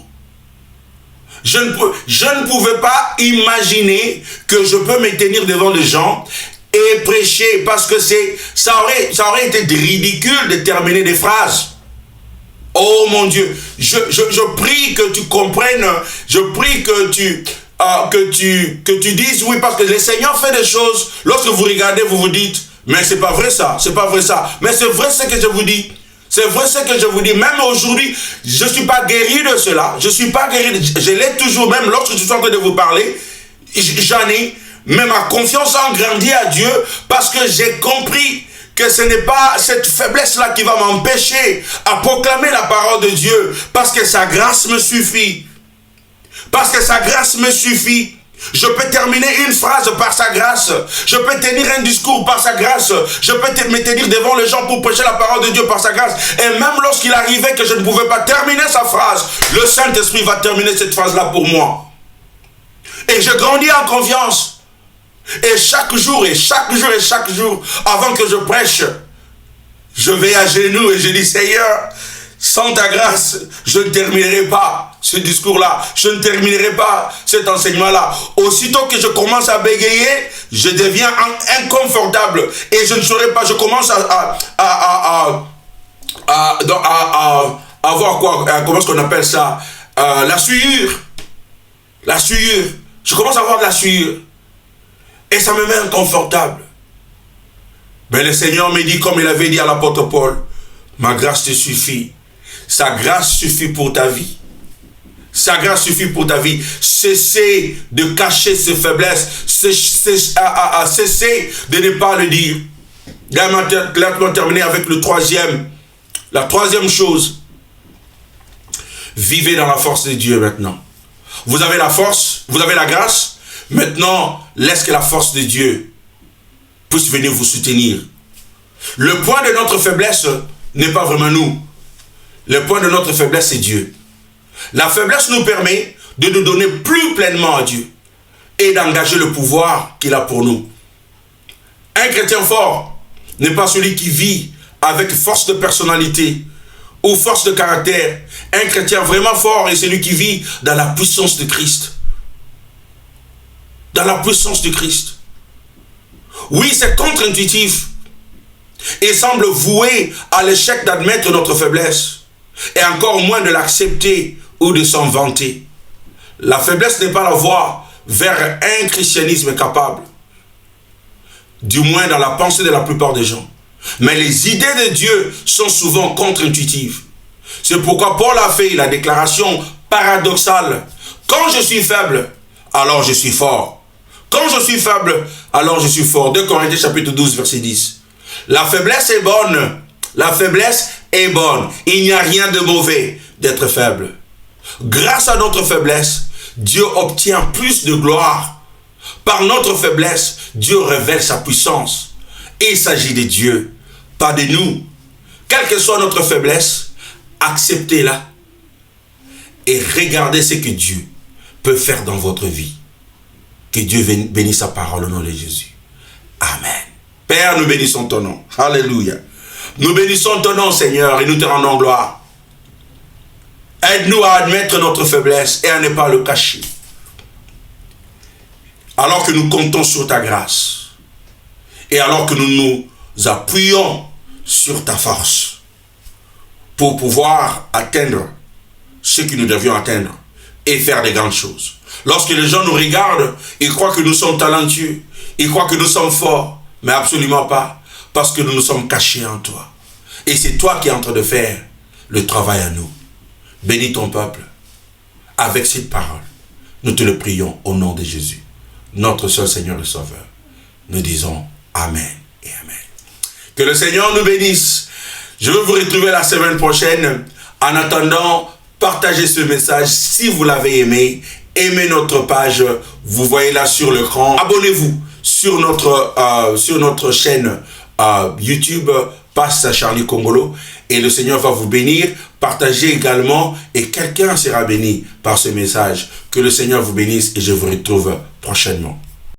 Je ne pouvais pas imaginer que je peux me tenir devant les gens et prêcher, parce que ça aurait été ridicule de terminer des phrases. Oh mon Dieu, je prie que tu comprennes, je prie que tu dises oui, parce que le Seigneur fait des choses. Lorsque vous regardez, vous vous dites, mais c'est pas vrai ça, c'est pas vrai ça. Mais c'est vrai ce que je vous dis. C'est vrai ce que je vous dis. Même aujourd'hui, je ne suis pas guéri de cela. Je ne suis pas guéri. Je l'ai toujours, même lorsque je suis en train de vous parler, j'en ai. Mais ma confiance a grandi à Dieu parce que j'ai compris que ce n'est pas cette faiblesse-là qui va m'empêcher à proclamer la parole de Dieu. Parce que sa grâce me suffit. Parce que sa grâce me suffit. Je peux terminer une phrase par sa grâce. Je peux tenir un discours par sa grâce. Je peux me tenir devant les gens pour prêcher la parole de Dieu par sa grâce. Et même lorsqu'il arrivait que je ne pouvais pas terminer sa phrase, le Saint-Esprit va terminer cette phrase-là pour moi. Et je grandis en confiance. Et chaque jour, avant que je prêche, je vais à genoux et je dis, Seigneur, sans ta grâce, je ne terminerai pas ce discours-là. Je ne terminerai pas cet enseignement-là. Aussitôt que je commence à bégayer, je deviens inconfortable. Et je ne saurais pas, je commence à avoir quoi, comment est-ce qu'on appelle ça? La sueur. La sueur. Je commence à avoir de la sueur. Et ça me met inconfortable. Mais le Seigneur me dit, comme il avait dit à l'apôtre Paul, ma grâce te suffit. Sa grâce suffit pour ta vie. Sa grâce suffit pour ta vie. Cessez de cacher ses faiblesses. Cessez de ne pas le dire. Laisse-moi terminer avec la troisième chose. Vivez dans la force de Dieu maintenant. Vous avez la force, vous avez la grâce. Maintenant, laisse que la force de Dieu puisse venir vous soutenir. Le point de notre faiblesse n'est pas vraiment nous. Le point de notre faiblesse, c'est Dieu. La faiblesse nous permet de nous donner plus pleinement à Dieu et d'engager le pouvoir qu'il a pour nous. Un chrétien fort n'est pas celui qui vit avec force de personnalité ou force de caractère. Un chrétien vraiment fort est celui qui vit dans la puissance de Christ. Dans la puissance de Christ. Oui, c'est contre-intuitif et semble voué à l'échec d'admettre notre faiblesse et encore moins de l'accepter ou de s'en vanter. La faiblesse n'est pas la voie vers un christianisme capable, du moins dans la pensée de la plupart des gens. Mais les idées de Dieu sont souvent contre-intuitives. C'est pourquoi Paul a fait la déclaration paradoxale. Quand je suis faible, alors je suis fort. Quand je suis faible, alors je suis fort. 2 Corinthiens chapitre 12, verset 10. La faiblesse est bonne. La faiblesse est bonne. Il n'y a rien de mauvais d'être faible. Grâce à notre faiblesse, Dieu obtient plus de gloire. Par notre faiblesse, Dieu révèle sa puissance. Et il s'agit de Dieu, pas de nous. Quelle que soit notre faiblesse, acceptez-la et regardez ce que Dieu peut faire dans votre vie. Que Dieu bénisse sa parole au nom de Jésus. Amen. Père, nous bénissons ton nom. Alléluia. Nous bénissons ton nom, Seigneur, et nous te rendons gloire. Aide-nous à admettre notre faiblesse et à ne pas le cacher. Alors que nous comptons sur ta grâce. Et alors que nous nous appuyons sur ta force. Pour pouvoir atteindre ce que nous devions atteindre. Et faire des grandes choses. Lorsque les gens nous regardent, ils croient que nous sommes talentueux. Ils croient que nous sommes forts. Mais absolument pas. Parce que nous nous sommes cachés en toi. Et c'est toi qui es en train de faire le travail à nous. Bénis ton peuple. Avec cette parole, nous te le prions au nom de Jésus. Notre seul Seigneur et Sauveur. Nous disons Amen et Amen. Que le Seigneur nous bénisse. Je veux vous retrouver la semaine prochaine. En attendant, partagez ce message si vous l'avez aimé. Aimez notre page, vous voyez là sur l'écran. Abonnez-vous sur notre chaîne YouTube, Pasteur Charlie Congolo. Et le Seigneur va vous bénir. Partagez également et quelqu'un sera béni par ce message. Que le Seigneur vous bénisse et je vous retrouve prochainement.